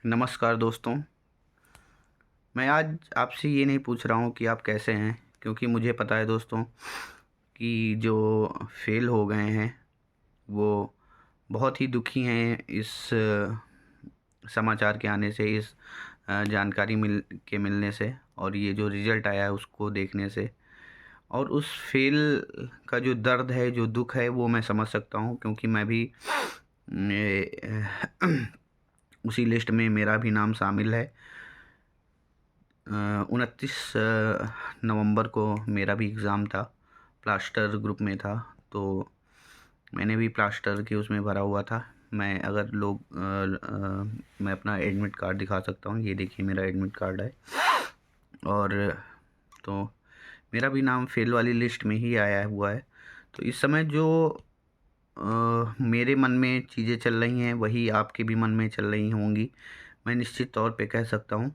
नमस्कार दोस्तों। मैं आज आपसे ये नहीं पूछ रहा हूँ कि आप कैसे हैं, क्योंकि मुझे पता है दोस्तों कि जो फेल हो गए हैं वो बहुत ही दुखी हैं इस समाचार के आने से, इस जानकारी मिलने से, और ये जो रिज़ल्ट आया है उसको देखने से। और उस फेल का जो दर्द है, जो दुख है, वो मैं समझ सकता हूँ, क्योंकि मैं भी उसी लिस्ट में मेरा भी नाम शामिल है। 29 नवंबर को मेरा भी एग्ज़ाम था, प्लास्टर ग्रुप में था, तो मैंने भी प्लास्टर के उसमें भरा हुआ था। मैं अगर लोग मैं अपना एडमिट कार्ड दिखा सकता हूँ, ये देखिए मेरा एडमिट कार्ड है। और तो मेरा भी नाम फेल वाली लिस्ट में ही आया हुआ है। तो इस समय जो मेरे मन में चीज़ें चल रही हैं वही आपके भी मन में चल रही होंगी, मैं निश्चित तौर पे कह सकता हूँ,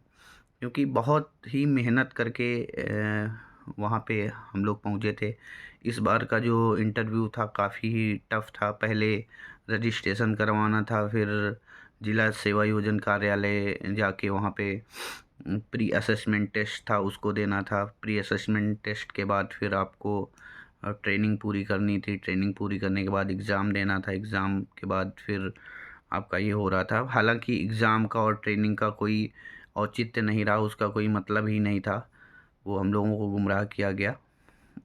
क्योंकि बहुत ही मेहनत करके वहाँ पे हम लोग पहुँचे थे। इस बार का जो इंटरव्यू था काफ़ी टफ था। पहले रजिस्ट्रेशन करवाना था, फिर जिला सेवा योजन कार्यालय जाके वहाँ पे प्री असेसमेंट टेस्ट था, उसको देना था। प्री असेसमेंट टेस्ट के बाद फिर आपको ट्रेनिंग पूरी करनी थी। ट्रेनिंग पूरी करने के बाद एग्ज़ाम देना था। एग्ज़ाम के बाद फिर आपका ये हो रहा था। हालांकि एग्ज़ाम का और ट्रेनिंग का कोई औचित्य नहीं रहा, उसका कोई मतलब ही नहीं था। वो हम लोगों को गुमराह किया गया।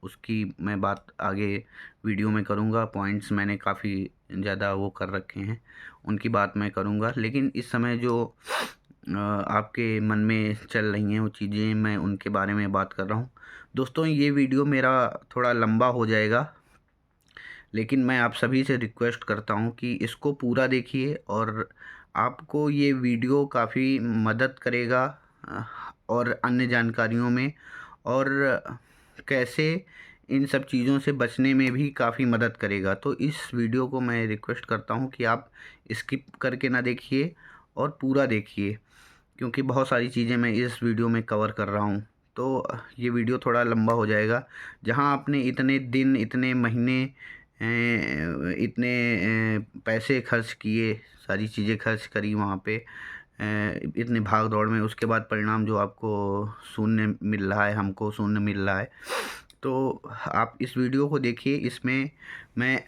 उसकी मैं बात आगे वीडियो में करूँगा। पॉइंट्स मैंने काफ़ी ज़्यादा वो कर रखे हैं, उनकी बात मैं करूँगा। लेकिन इस समय जो आपके मन में चल रही हैं वो चीज़ें, मैं उनके बारे में बात कर रहा हूँ। दोस्तों, ये वीडियो मेरा थोड़ा लंबा हो जाएगा, लेकिन मैं आप सभी से रिक्वेस्ट करता हूँ कि इसको पूरा देखिए, और आपको ये वीडियो काफ़ी मदद करेगा अ, और अन्य जानकारियों में, और कैसे इन सब चीज़ों से बचने में भी काफ़ी मदद करेगा। तो इस वीडियो को मैं रिक्वेस्ट करता हूँ कि आप स्किप करके ना देखिए और पूरा देखिए, क्योंकि बहुत सारी चीज़ें मैं इस वीडियो में कवर कर रहा हूँ। तो ये वीडियो थोड़ा लंबा हो जाएगा। जहाँ आपने इतने दिन, इतने महीने, इतने पैसे खर्च किए, सारी चीज़ें खर्च करी वहाँ पे, इतने भाग दौड़ में, उसके बाद परिणाम जो आपको शून्य मिल रहा है, हमको शून्य मिल रहा है। तो आप इस वीडियो को देखिए। इसमें मैं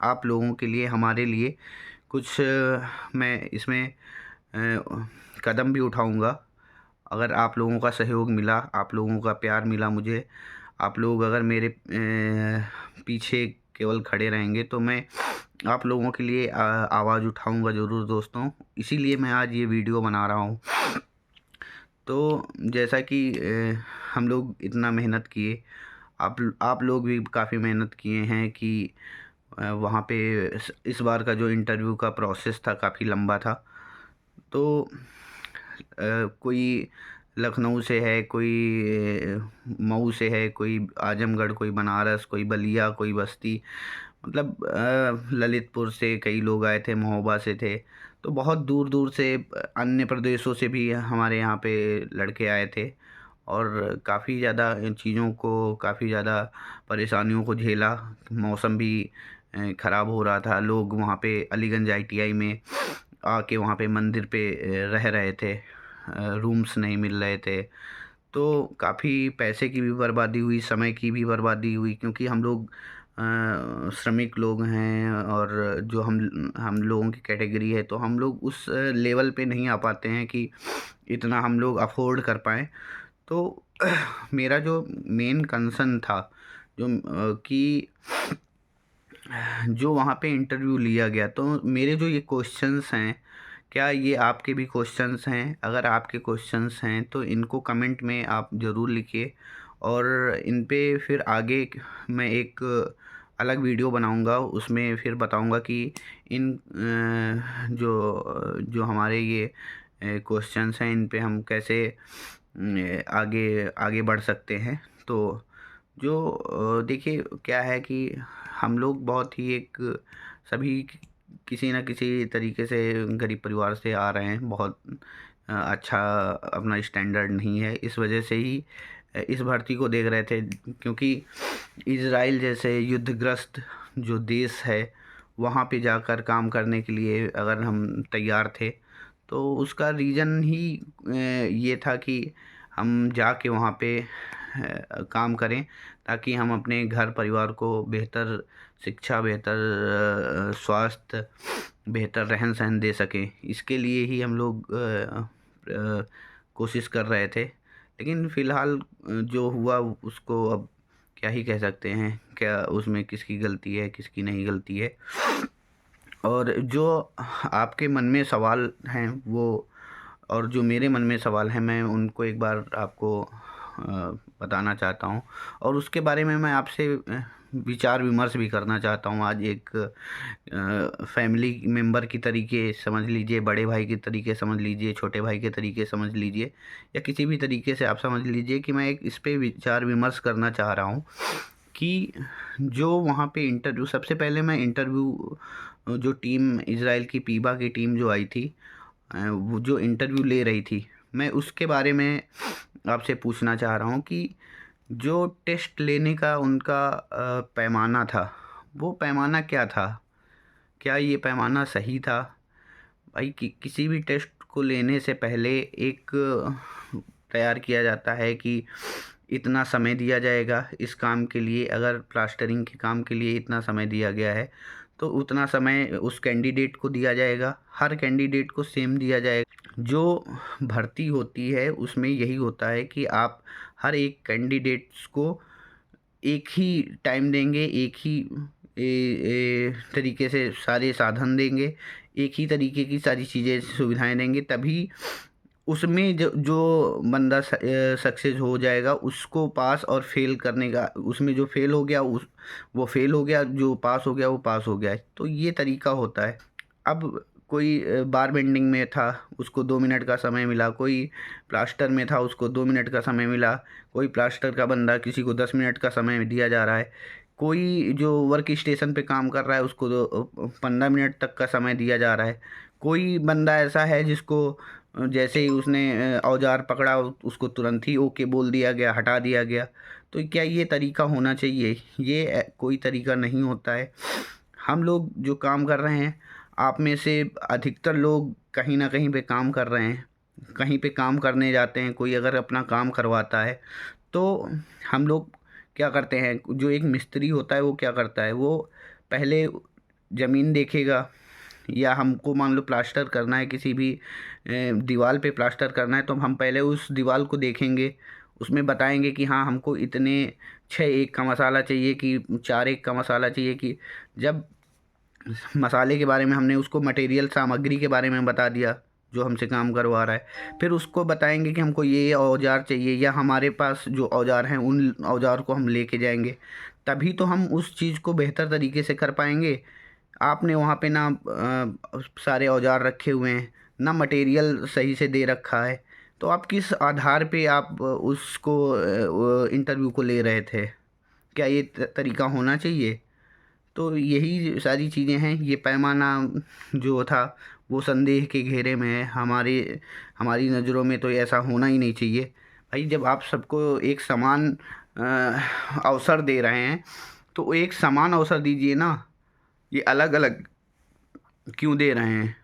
आप लोगों के लिए, हमारे लिए कुछ मैं इसमें कदम भी उठाऊंगा। अगर आप लोगों का सहयोग मिला, आप लोगों का प्यार मिला मुझे, आप लोग अगर मेरे पीछे केवल खड़े रहेंगे, तो मैं आप लोगों के लिए आवाज़ उठाऊंगा ज़रूर दोस्तों। इसीलिए मैं आज ये वीडियो बना रहा हूँ। तो जैसा कि हम लोग इतना मेहनत किए, आप लोग भी काफ़ी मेहनत किए हैं कि वहाँ पे इस बार का जो इंटरव्यू का प्रोसेस था काफ़ी लंबा था। तो कोई लखनऊ से है, कोई मऊ से है, कोई आजमगढ़, कोई बनारस, कोई बलिया, कोई बस्ती, मतलब ललितपुर से कई लोग आए थे, महोबा से थे। तो बहुत दूर दूर से, अन्य प्रदेशों से भी हमारे यहाँ पे लड़के आए थे, और काफ़ी ज़्यादा इन चीज़ों को, काफ़ी ज़्यादा परेशानियों को झेला। मौसम भी ख़राब हो रहा था। लोग वहाँ पे अलीगंज आईटीआई में आके वहाँ पे मंदिर पे रह रहे थे, रूम्स नहीं मिल रहे थे। तो काफ़ी पैसे की भी बर्बादी हुई, समय की भी बर्बादी हुई, क्योंकि हम लोग श्रमिक लोग हैं, और जो हम लोगों की कैटेगरी है, तो हम लोग उस लेवल पे नहीं आ पाते हैं कि इतना हम लोग अफोर्ड कर पाएँ। तो मेरा जो मेन कंसर्न था, कि जो वहाँ पे इंटरव्यू लिया गया, तो मेरे जो ये क्वेश्चंस हैं, क्या ये आपके भी क्वेश्चंस हैं? अगर आपके क्वेश्चंस हैं तो इनको कमेंट में आप ज़रूर लिखिए, और इन पे फिर आगे मैं एक अलग वीडियो बनाऊंगा, उसमें फिर बताऊंगा कि इन जो जो हमारे ये क्वेश्चंस हैं, इन पे हम कैसे आगे आगे बढ़ सकते हैं। तो जो देखिए क्या है कि हम लोग बहुत ही एक, सभी किसी न किसी तरीके से गरीब परिवार से आ रहे हैं। बहुत अच्छा अपना स्टैंडर्ड नहीं है, इस वजह से ही इस भर्ती को देख रहे थे, क्योंकि इज़राइल जैसे युद्धग्रस्त जो देश है, वहाँ पे जाकर काम करने के लिए अगर हम तैयार थे, तो उसका रीज़न ही ये था कि हम जाके वहाँ पे काम करें, ताकि हम अपने घर परिवार को बेहतर शिक्षा, बेहतर स्वास्थ्य, बेहतर रहन-सहन दे सकें। इसके लिए ही हम लोग कोशिश कर रहे थे। लेकिन फ़िलहाल जो हुआ उसको अब क्या ही कह सकते हैं, क्या उसमें किसकी गलती है, किसकी नहीं गलती है। और जो आपके मन में सवाल हैं वो, और जो मेरे मन में सवाल हैं, मैं उनको एक बार आपको बताना चाहता हूँ, और उसके बारे में मैं आपसे विचार विमर्श भी करना चाहता हूँ। आज एक फैमिली मेंबर की तरीके समझ लीजिए, बड़े भाई के तरीके समझ लीजिए, छोटे भाई के तरीके समझ लीजिए, या किसी भी तरीके से आप समझ लीजिए कि मैं एक इस पे विचार विमर्श करना चाह रहा हूँ कि जो वहाँ पे इंटरव्यू, सबसे पहले मैं इंटरव्यू, जो टीम इज़राइल की पीबा की टीम जो आई थी, वो जो इंटरव्यू ले रही थी, मैं उसके बारे में आपसे पूछना चाह रहा हूँ कि जो टेस्ट लेने का उनका पैमाना था, वो पैमाना क्या था? क्या ये पैमाना सही था? भाई किसी भी टेस्ट को लेने से पहले एक तैयार किया जाता है कि इतना समय दिया जाएगा इस काम के लिए। अगर प्लास्टरिंग के काम के लिए इतना समय दिया गया है तो उतना समय उस कैंडिडेट को दिया जाएगा, हर कैंडिडेट को सेम दिया जाएगा। जो भर्ती होती है उसमें यही होता है कि आप हर एक कैंडिडेट्स को एक ही टाइम देंगे, एक ही तरीके से सारे साधन देंगे, एक ही तरीके की सारी चीज़ें सुविधाएं देंगे, तभी उसमें जो बंदा सक्सेस हो जाएगा उसको पास और फेल करने का, उसमें जो फेल हो गया वो फेल हो गया, जो पास हो गया वो पास हो गया। तो ये तरीका होता है। अब कोई बार बेंडिंग में था, उसको 2 मिनट का समय मिला, कोई प्लास्टर में था, उसको 2 मिनट का समय मिला, कोई प्लास्टर का बंदा, किसी को 10 मिनट का समय दिया जा रहा है, कोई जो वर्क स्टेशन पे काम कर रहा है उसको 15 मिनट तक का समय दिया जा रहा है, कोई बंदा ऐसा है जिसको जैसे ही उसने औजार पकड़ा उसको तुरंत ही ओके बोल दिया गया, हटा दिया गया। तो क्या ये तरीका होना चाहिए? ये कोई तरीका नहीं होता है। हम लोग जो काम कर रहे हैं, आप में से अधिकतर लोग कहीं ना कहीं पे काम कर रहे हैं, कहीं पे काम करने जाते हैं। कोई अगर अपना काम करवाता है तो हम लोग क्या करते हैं, जो एक मिस्त्री होता है वो क्या करता है, वो पहले ज़मीन देखेगा, या हमको मान लो प्लास्टर करना है, किसी भी दीवार पे प्लास्टर करना है, तो हम पहले उस दीवार को देखेंगे, उसमें बताएंगे कि हाँ हमको इतने 6 एक का मसाला चाहिए कि 4 एक का मसाला चाहिए। कि जब मसाले के बारे में हमने उसको मटेरियल सामग्री के बारे में बता दिया जो हमसे काम करवा रहा है, फिर उसको बताएंगे कि हमको ये औजार चाहिए, या हमारे पास जो औजार हैं उन औजार को हम लेके जाएंगे, तभी तो हम उस चीज़ को बेहतर तरीके से कर पाएंगे। आपने वहाँ पे ना सारे औजार रखे हुए हैं, ना मटेरियल सही से दे रखा है, तो आप किस आधार पे आप उसको इंटरव्यू को ले रहे थे? क्या ये तरीका होना चाहिए? तो यही सारी चीज़ें हैं। ये पैमाना जो था वो संदेह के घेरे में है। हमारी नज़रों में तो ऐसा होना ही नहीं चाहिए। भाई जब आप सबको एक समान अवसर दे रहे हैं तो एक समान अवसर दीजिए ना। ये अलग अलग क्यों दे रहे हैं?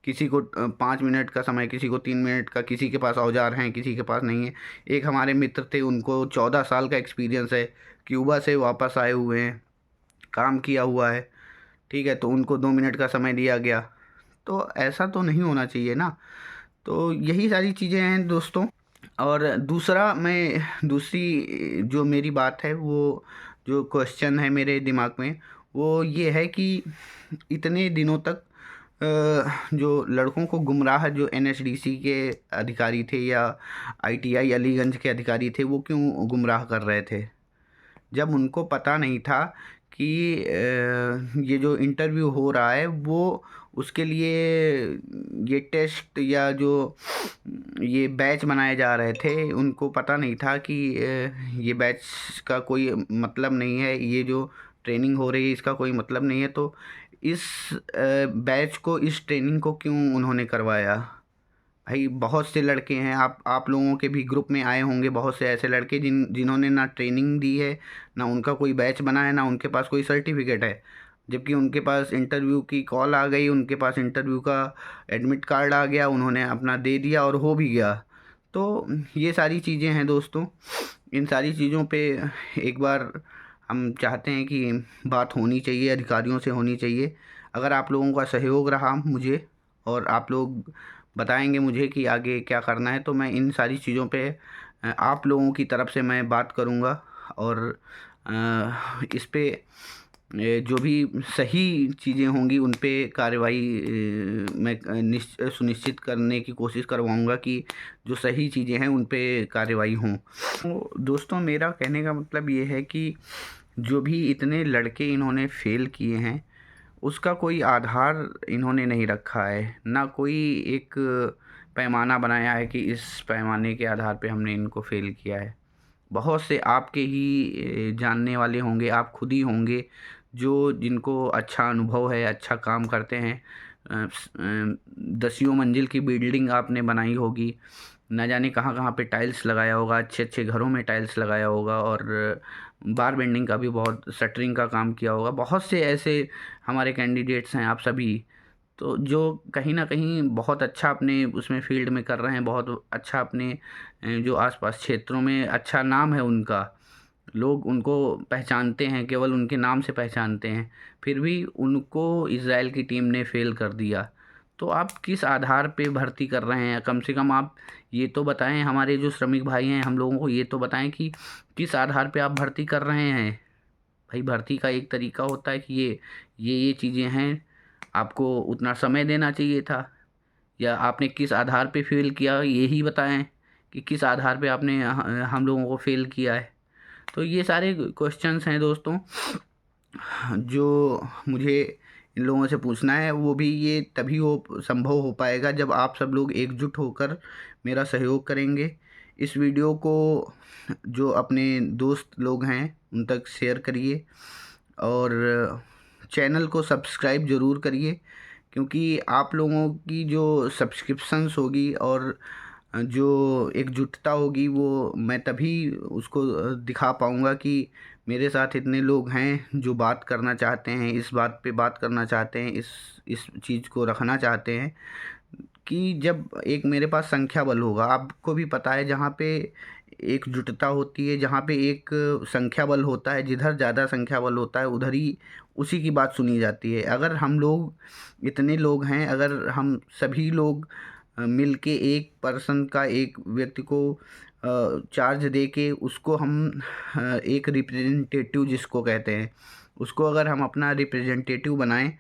किसी को 5 मिनट का समय, किसी को 3 मिनट का, किसी के पास औजार हैं, किसी के पास नहीं है। एक हमारे मित्र थे, उनको 14 साल का एक्सपीरियंस है, क्यूबा से वापस आए हुए हैं, काम किया हुआ है, ठीक है, तो उनको 2 मिनट का समय दिया गया। तो ऐसा तो नहीं होना चाहिए ना। तो यही सारी चीज़ें हैं दोस्तों। और दूसरी जो मेरी बात है, वो जो क्वेश्चन है मेरे दिमाग में, वो ये है कि इतने दिनों तक जो लड़कों को गुमराह, जो एनएचडीसी के अधिकारी थे या आईटीआई अलीगंज के अधिकारी थे, वो क्यों गुमराह कर रहे थे? जब उनको पता नहीं था कि ये जो इंटरव्यू हो रहा है वो उसके लिए ये टेस्ट या जो ये बैच बनाए जा रहे थे, उनको पता नहीं था कि ये बैच का कोई मतलब नहीं है, ये जो ट्रेनिंग हो रही है इसका कोई मतलब नहीं है। तो इस बैच को, इस ट्रेनिंग को क्यों उन्होंने करवाया? भाई बहुत से लड़के हैं, आप लोगों के भी ग्रुप में आए होंगे बहुत से ऐसे लड़के जिन्होंने ना ट्रेनिंग दी है, ना उनका कोई बैच बना है, ना उनके पास कोई सर्टिफिकेट है। जबकि उनके पास इंटरव्यू की कॉल आ गई, उनके पास इंटरव्यू का एडमिट कार्ड आ गया, उन्होंने अपना दे दिया और हो भी गया। तो ये सारी चीज़ें हैं दोस्तों। इन सारी चीज़ों पे एक बार हम चाहते हैं कि बात होनी चाहिए, अधिकारियों से होनी चाहिए। अगर आप लोगों का सहयोग रहा मुझे और आप लोग बताएंगे मुझे कि आगे क्या करना है, तो मैं इन सारी चीज़ों पे आप लोगों की तरफ से मैं बात करूँगा और इस पे जो भी सही चीज़ें होंगी उन पे कार्रवाई मैं सुनिश्चित करने की कोशिश करवाऊँगा कि जो सही चीज़ें हैं उन पे कार्रवाई हों। तो दोस्तों, मेरा कहने का मतलब ये है कि जो भी इतने लड़के इन्होंने फ़ेल किए हैं, उसका कोई आधार इन्होंने नहीं रखा है, ना कोई एक पैमाना बनाया है कि इस पैमाने के आधार पे हमने इनको फ़ेल किया है। बहुत से आपके ही जानने वाले होंगे, आप खुद ही होंगे जो जिनको अच्छा अनुभव है, अच्छा काम करते हैं। दसियों मंजिल की बिल्डिंग आपने बनाई होगी, ना जाने कहाँ-कहाँ पे टाइल्स लगाया होगा, अच्छे-अच्छे घरों में टाइल्स लगाया होगा और बार बेंडिंग का भी बहुत शटरिंग का काम किया होगा। बहुत से ऐसे हमारे कैंडिडेट्स हैं आप सभी, तो जो कहीं न कहीं बहुत अच्छा अपने उसमें फ़ील्ड में कर रहे हैं, बहुत अच्छा अपने जो आस-पास क्षेत्रों में अच्छा नाम है उनका। लोग उनको पहचानते हैं, केवल उनके नाम से पहचानते हैं, फिर भी उनको इज़राइल की टीम ने फ़ेल कर दिया। तो आप किस आधार पे भर्ती कर रहे हैं? कम से कम आप ये तो बताएँ, हमारे जो श्रमिक भाई हैं, हम लोगों को ये तो बताएँ कि किस आधार पे आप भर्ती कर रहे हैं? भाई, भर्ती का एक तरीका होता है कि ये चीज़ें हैं, आपको उतना समय देना चाहिए था, या आपने किस आधार पे फ़ेल किया ये ही बताएँ कि किस आधार पे आपने हम लोगों को फ़ेल किया है। तो ये सारे क्वेश्चंस हैं दोस्तों, जो मुझे इन लोगों से पूछना है। वो भी ये तभी संभव हो पाएगा जब आप सब लोग एकजुट होकर मेरा सहयोग करेंगे। इस वीडियो को जो अपने दोस्त लोग हैं उन तक शेयर करिए और चैनल को सब्सक्राइब ज़रूर करिए, क्योंकि आप लोगों की जो सब्सक्रिप्शंस होगी और जो एकजुटता होगी, वो मैं तभी उसको दिखा पाऊँगा कि मेरे साथ इतने लोग हैं जो बात करना चाहते हैं, इस बात पे बात करना चाहते हैं, इस चीज़ को रखना चाहते हैं कि जब एक मेरे पास संख्या बल होगा। आपको भी पता है, जहाँ पे एकजुटता होती है, जहाँ पे एक संख्या बल होता है, जिधर ज़्यादा संख्या बल होता है उधर ही उसी की बात सुनी जाती है। अगर हम लोग इतने लोग हैं, अगर हम सभी लोग मिल के एक पर्सन का, एक व्यक्ति को चार्ज दे के उसको हम एक रिप्रेजेंटेटिव जिसको कहते हैं, उसको अगर हम अपना रिप्रेजेंटेटिव बनाएं,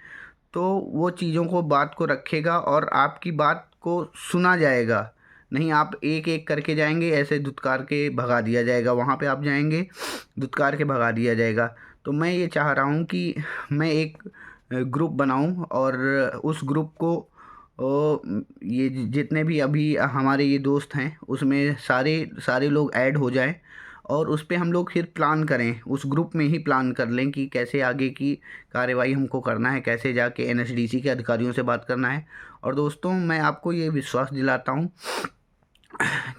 तो वो चीज़ों को, बात को रखेगा और आपकी बात को सुना जाएगा। नहीं आप एक एक करके जाएंगे, ऐसे धुतकार के भगा दिया जाएगा, वहाँ पे आप जाएंगे धुतकार के भगा दिया जाएगा। तो मैं ये चाह रहा हूँ कि मैं एक ग्रुप बनाऊँ और उस ग्रुप को ये जितने भी अभी हमारे ये दोस्त हैं उसमें सारे सारे लोग ऐड हो जाएं और उस पे हम लोग फिर प्लान करें, उस ग्रुप में ही प्लान कर लें कि कैसे आगे की कार्रवाई हमको करना है, कैसे जाके एनएचडीसी के अधिकारियों से बात करना है। और दोस्तों, मैं आपको ये विश्वास दिलाता हूँ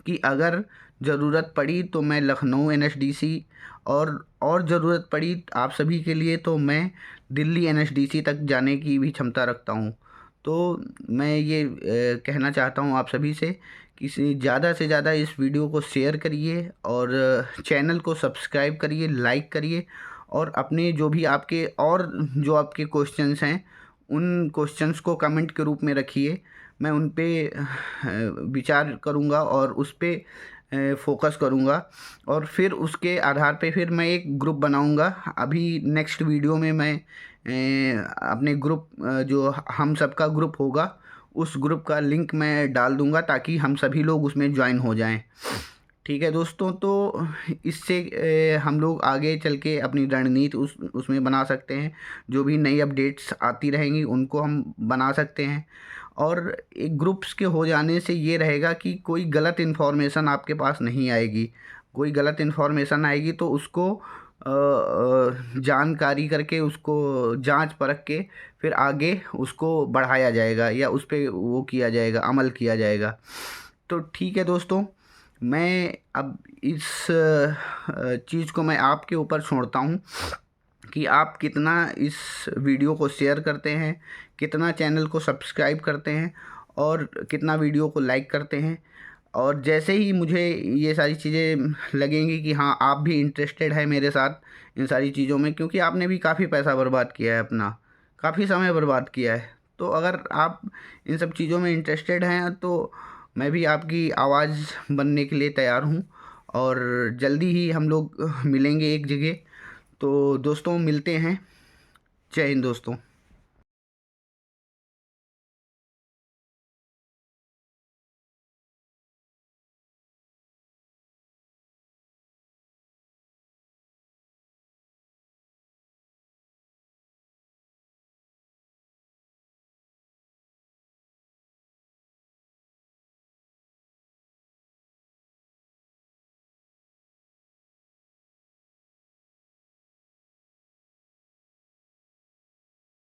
कि अगर ज़रूरत पड़ी तो मैं लखनऊ एनएचडीसी और ज़रूरत पड़ी आप सभी के लिए तो मैं दिल्ली एनएचडीसी तक जाने की भी क्षमता रखता हूँ। तो मैं ये कहना चाहता हूँ आप सभी से कि ज़्यादा से ज़्यादा इस वीडियो को शेयर करिए और चैनल को सब्सक्राइब करिए, लाइक करिए और अपने जो भी आपके और जो आपके क्वेश्चंस हैं उन क्वेश्चंस को कमेंट के रूप में रखिए। मैं उन पे विचार करूँगा और उस पे फोकस करूँगा और फिर उसके आधार पे फिर मैं एक ग्रुप बनाऊँगा। अभी नेक्स्ट वीडियो में मैं अपने ग्रुप जो हम सबका ग्रुप होगा उस ग्रुप का लिंक मैं डाल दूँगा ताकि हम सभी लोग उसमें ज्वाइन हो जाएं। ठीक है दोस्तों, तो इससे हम लोग आगे चल के अपनी रणनीति उसमें बना सकते हैं। जो भी नई अपडेट्स आती रहेंगी उनको हम बना सकते हैं और एक ग्रुप्स के हो जाने से ये रहेगा कि कोई गलत इन्फॉर्मेशन आपके पास नहीं आएगी। कोई गलत इन्फॉर्मेशन आएगी तो उसको जानकारी करके, उसको जांच परख के फिर आगे उसको बढ़ाया जाएगा या उस पे वो किया जाएगा, अमल किया जाएगा। तो ठीक है दोस्तों, मैं अब इस चीज़ को मैं आपके ऊपर छोड़ता हूँ कि आप कितना इस वीडियो को शेयर करते हैं, कितना चैनल को सब्सक्राइब करते हैं और कितना वीडियो को लाइक करते हैं। और जैसे ही मुझे ये सारी चीज़ें लगेंगी कि हाँ आप भी इंटरेस्टेड है मेरे साथ इन सारी चीज़ों में, क्योंकि आपने भी काफ़ी पैसा बर्बाद किया है, अपना काफ़ी समय बर्बाद किया है, तो अगर आप इन सब चीज़ों में इंटरेस्टेड हैं तो मैं भी आपकी आवाज़ बनने के लिए तैयार हूँ। और जल्दी ही हम लोग मिलेंगे एक जगह। तो दोस्तों मिलते हैं। जय हिंद दोस्तों।